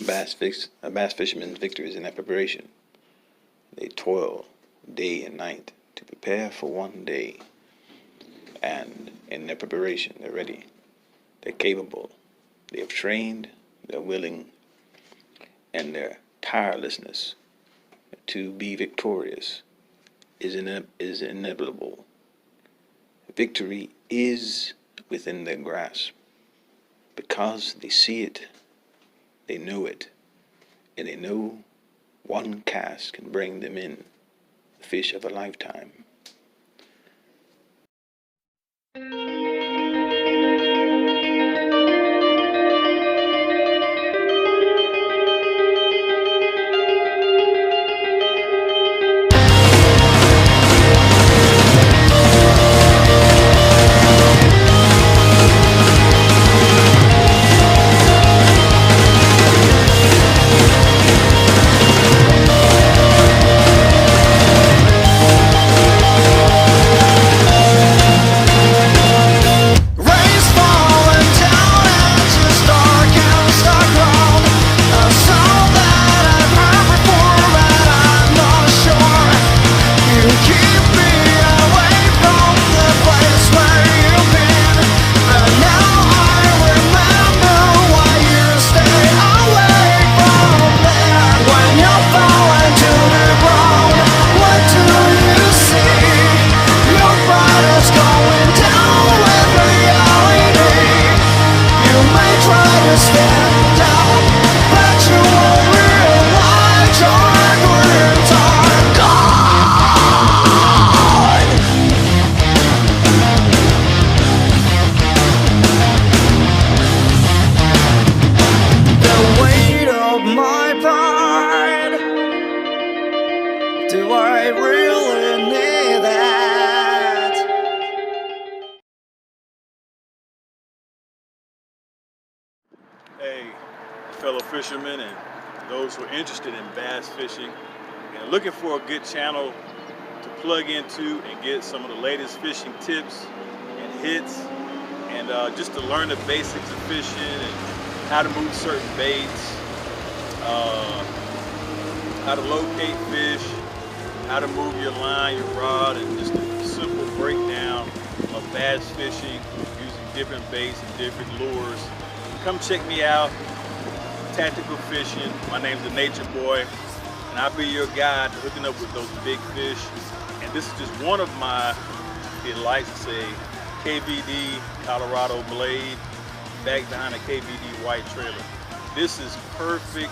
A bass fisherman's victory is in their preparation. They toil day and night to prepare for one day. And in their preparation, they're ready. They're capable. They have trained. They're willing. And their tirelessness to be victorious is inevitable. Victory is within their grasp because they see it, they know it, and they know one cast can bring them in the fish of a lifetime. Do I really need that? Hey, fellow fishermen and those who are interested in bass fishing and looking for a good channel to plug into and get some of the latest fishing tips and hits and just to learn the basics of fishing and how to move certain baits, how to locate fish, how to move your line, your rod, and just a simple breakdown of bass fishing using different baits and different lures. Come check me out, Tactical Fishing. My name's the Nature Boy, and I'll be your guide to hooking up with those big fish. And this is just one of my delights. It's a KVD Colorado Blade back behind a KVD white trailer. This is perfect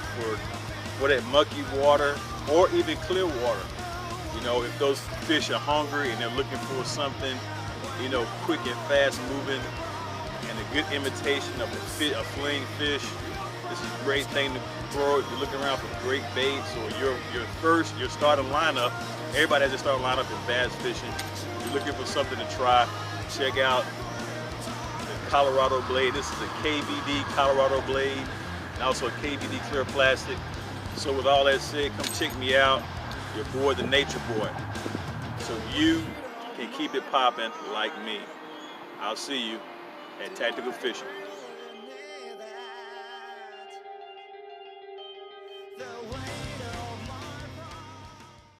for that mucky water or even clear water. You know, if those fish are hungry and they're looking for something, you know, quick and fast moving and a good imitation of a fleeing fish, this is a great thing to throw if you're looking around for great baits or your starting lineup. Everybody has a starting lineup in bass fishing. If you're looking for something to try, check out the Colorado Blade. This is a KVD Colorado Blade and also a KVD clear plastic. So with all that said, come check me out. Your boy, the Nature Boy. So you can keep it popping like me. I'll see you at Tactical Fishing.